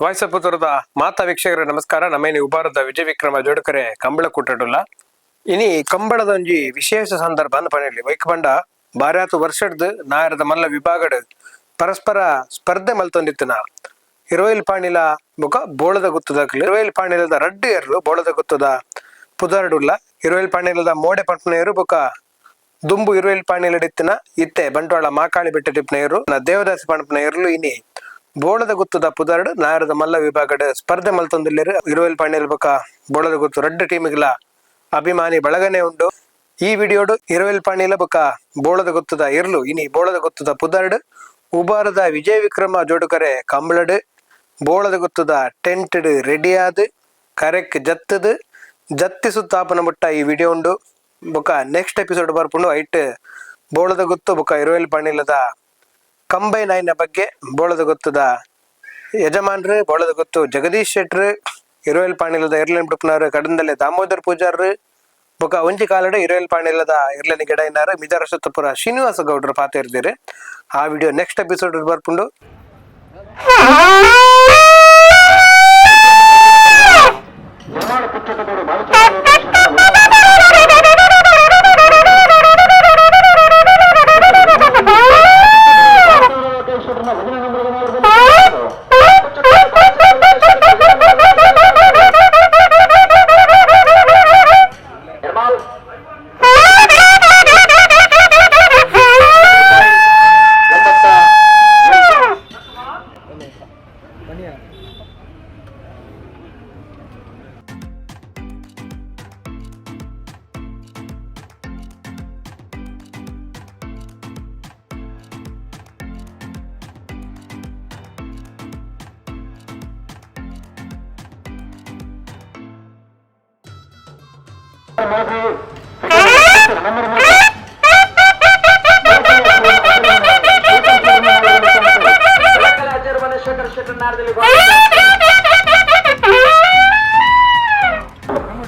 Voice ಪುತ್ರದ ಮಾತಾ ವೀಕ್ಷಕರ ನಮಸ್ಕಾರ. ನಮೇನಿ ಉಬಾರದ ವಿಜಯ ವಿಕ್ರಮ ಜೋಡಕರೆ ಕಂಬಳ ಕೂಟಡುಲ್ಲ ಇನಿ ಕಂಬಳದ ಒಂಜಿ ವಿಶೇಷ ಸಂದರ್ಭ ಪನೆಯಲ್ಲಿ ವೈಕ್ ಪಂಡ ಬಾರ್ಯಾತು ವರ್ಷದ ನಾಯರದ ಮಲ್ಲ ವಿಭಾಗಡ್ ಪರಸ್ಪರ ಸ್ಪರ್ಧೆ ಮಲ್ತೊಂದಿತ್ತಿನ ಇರುವೈಲ್ ಪಾಣಿಲ ಬೊಕ ಬೋಳದ ಗುತ್ತದಕ್ಲು ಇರುವೈಲ್ ಪಾಣಿಲದ ರಡ್ಡು ಏರ್ಲು ಬೋಳದ ಗುತ್ತದ ಪುದರ್ಡುಲ್ಲ ಇರುವೈಲ್ ಪಾಣಿಲದ ಮೋಡೆ ಪಂಪನೆಯರು ಬೊಕ ದುಂಬು ಇರುವೈಲ್ ಪಾಣಿಲಡಿತ್ತಿನ ಇತ್ತೆ ಬಂಟ್ವಾಳ ಮಾಕಾಳಿ ಬೆಟ್ಟ ಟಿಪ್ನೆಯರು ದೇವದಾಸಿ ಪಂಪನೆಯರ್ಲು ಇನಿ ಬೋಳದ ಗುತ್ತದ ಪುದರ್ಡ್ ನಾಯರದ ಮಲ್ಲ ವಿಭಾಗಡ್ ಸ್ಪರ್ಧೆ ಮಲ್ತೊಂದಿಲ್ಲೇರು ಇರುವೈಲ್ ಪಾಣಿಲ್ ಬೊಕ ಬೋಳದ ಗುತ್ತು ರಡ್ಡು ಟೀಮ್ಗಳ ಅಭಿಮಾನಿ ಬಳಗನೆ ಉಂಡು. ಈ ವಿಡಿಯೋಡು ಇರುವೈಲ್ ಪಾಣಿಲ ಬೊಕ ಬೋಳದ ಗುತ್ತದ ಇರ್ಲು ಇನಿ ಬೋಳದ ಗುತ್ತದ ಪುದರ್ಡ್ ಉಬಾರದ ವಿಜಯ ವಿಕ್ರಮ ಜೋಡುಕರೆ ಕಂಬಳಡ್ ಬೋಳದ ಗುತ್ತದ ಟೆಂಟ್ ರೆಡಿ ಆದ್ ಕರೆಕ್ ಜತ್ತದ್ ಜತ್ತಿ ಸುತ್ತಾಪನ ಮುಟ್ಟ ಈ ವಿಡಿಯೋ ಉಂಡು. ಬೊಕ ನೆಕ್ಸ್ಟ್ ಎಪಿಸೋಡ್ ಬರ್ಪುಂಡು ಐಟ್ ಬೋಳದ ಗುತ್ತು ಬೊಕ ಇರುವೈಲ್ ಪಾಣಿಲದ ಕಂಬೈನ್ ಆಯ್ನ ಬಗ್ಗೆ ಬೋಳದ ಗೊತ್ತದ ಯಜಮಾನ್ರು ಬೋಳದ ಗೊತ್ತು ಜಗದೀಶ್ ಶೆಟ್ರು ಇರುವೈಲ್ ಪಾಣಿಲದ ಇರ್ಲೆನ್ ಬಿಡುಪ್ನವ್ರು ಕಡಂದಲ್ಲೇ ದಾಮೋದರ್ ಪೂಜಾರ್ ಬೊಕ ಒಂಜಿ ಕಾಲಡೆ ಇರುವೈಲ್ ಪಾಣಿಲದ ಇರ್ಲೆನ್ ಗಿಡೈನಾರು ಮಿದರ ಸತ್ತಪುರ ಶ್ರೀನಿವಾಸ ಗೌಡ್ರು ಪಾತ ಇರ್ದಿರಿ. ಆ ವಿಡಿಯೋ ನೆಕ್ಸ್ಟ್ ಎಪಿಸೋಡ್ ಬರ್ಪುಂಡು.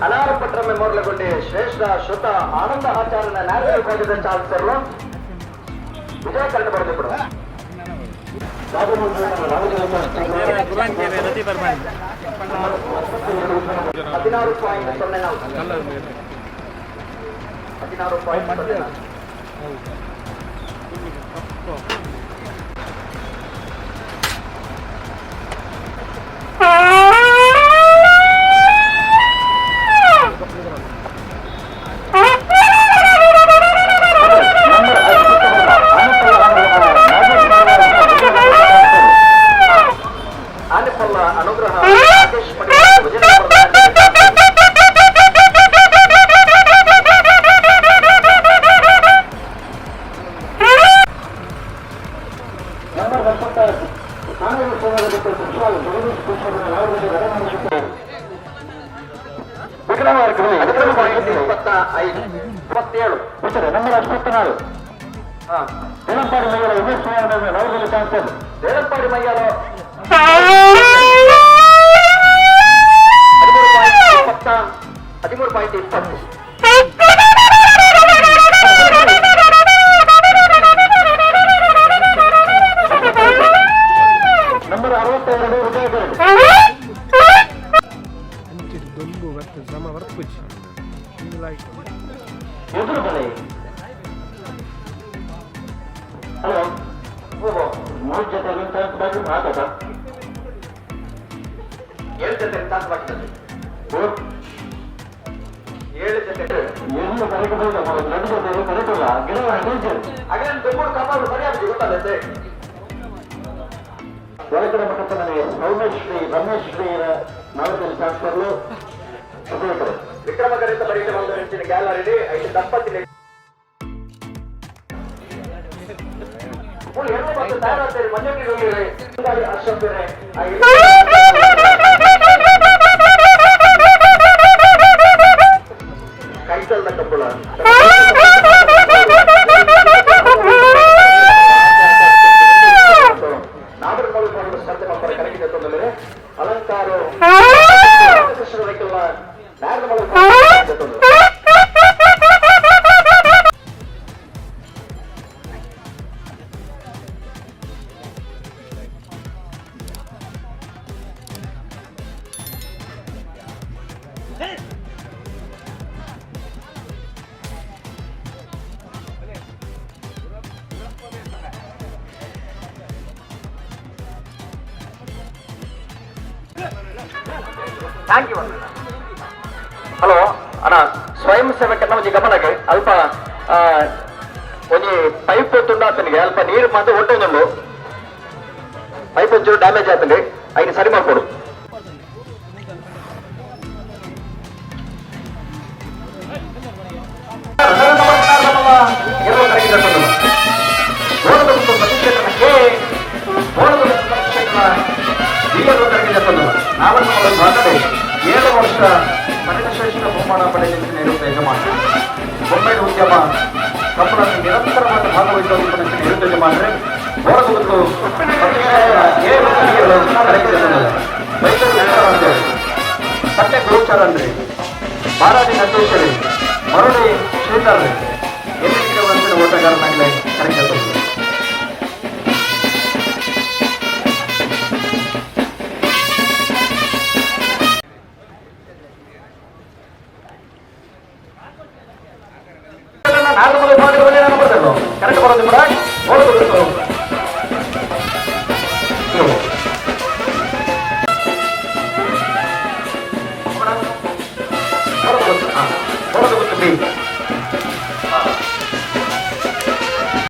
ಅಲಾರಪಟ್ರ ಮೆಮೋರಿಯಲ್ಗೊಂಡು ಶ್ರೇಷ್ಠ ಶುದ್ಧ ಆನಂದ ಆಚಾರ್ಯನ ನ್ಯಾಷನಲ್ ಕಾಲೇಜ್ ಚಾನ್ಸಲರ್ ವಿಜಯ ಕಂಡು ಬರೆದಿప్పుడు 16.04 ಅನುಗ್ರಹ ದೇರಂಪಾಡಿ ಮೈಯಾಲ ದೇರಂಪಾಡಿ ಮೈಯಾಲ 13.20 ನಂಬರ್ 62 ವಿಜಯಕರನ್ ದುಂಬು ಮತ್ತು ಸಮ ವರ್ಕುಚ್ ಲೈಕ್ ಎದುರು ಬಲೆ ಹಲೋ ಓ ಮೂರು ಜೊತೆ ಇಂಟರ್ನೆಟ್ ಬಗ್ಗೆ ಮಾತಾಡ 7 ಜೊತೆ ಇಂಟರ್ನೆಟ್ ಮಾಡ್ತಾರೆ 7 ಜೊತೆ ಏನು ಕರೆಕ್ಟ್ ಆಗಿ ನಡೆಯೋದು ಕರೆಕ್ಟ್ ಅಲ್ಲ ಗಿಡವ ಟೆನ್ಷನ್ ಹಾಗೆ ದುಂಬು ಕಾಪಾಡು ಸರಿಯಾಗಿ ಗೊತ್ತಾಗುತ್ತೆ. ಒಳಗಡೆ ಮಟ್ಟದ ನನಗೆ ಸೌಮೇಶ್ರೀ ರಮೇಶ್ರೀ ನಾಲ್ಕನೇ ಚಾನ್ಸಲರ್ಲು ವಿಕ್ರಮಕರಿಂದ ಬರೀತೆ ಒಂದು ಹೆಚ್ಚಿನ ಗ್ಯಾಲರಿ 5 ದಂಪತಿ ಹೆಣ್ಣು ಮತ್ತು ತಯಾರಾಗ್ತಾರೆ ಮಂಜುಗೆ ಅಶ್ವತ್ಥರೆ ಕೈತಲ್ದ ಕಬ್ಬಳ ನಾಗರಿಕರು ಸ್ಪರ್ಧೆ ಮಾಡ್ತಾರೆ ಕರೆಕ್ಟ್ ಎತ್ತೊಂದರೆ ಅಲಂಕಾರ ಕೃಷ್ಣ ರೈಕಲ್ಲ ನಾಗರಿಕರು ಥ್ಯಾಂಕ್ ಯು ಹಲೋ ಅಣ್ಣ ಸ್ವಯಂ ಸೇವಕನ ಒಂಜಿ ಗಮನಗೆ ಅಲ್ಪ ಒಂಜಿ ಪೈಪ್ ತುಂಡ ಆತನಿಗೆ ಅಲ್ಪ ನೀರು ಮಾತ್ರ ಒಟ್ಟೊಂದುಂಡು ಪೈಪ್ ಒಂಚೂರು ಡ್ಯಾಮೇಜ್ ಆತಂడి ಐದು ಸರಿ ಮಾಡ್ಕೊಡು ಮಾತನಾಡಿ 7 ವರ್ಷ ಕನಿಷ್ಠ ಬಹುಮಾನ ಪಡೆಯಲಿಕ್ಕೆ ನೀಡುತ್ತ ಯಜಮಾನ ಬೊಂಬೆ ಉದ್ಯಮ ಕಂಪನಿಯಲ್ಲಿ ನಿರಂತರವಾಗಿ ಭಾಗವಹಿಸುವ ನೀಡುತ್ತ ಯಜಮಾನರೇ ಓಡಬಹುದು ಸತ್ಯ ಗೋಚಾರನ್ರಿ ಮಾರಾಟಿ ಅಧ್ಯಕ್ಷರೇ ಮರುಳಿ ಶ್ರೀಧರ್ರಿ ಎಲ್ಲಿ ವರ್ಷದ ಓಟಗಾರನಾಗಲೇ ಕರೆಕ್ಟ್ ನಾಲ್ಕು ಮಾಡಿರುವಲ್ಲಿ ನಾನು ಬರ್ತೇನೆ ಕರೆಕ್ಟ್ ಬರೋದು ಕೂಡ ನೋಡಬಹುದು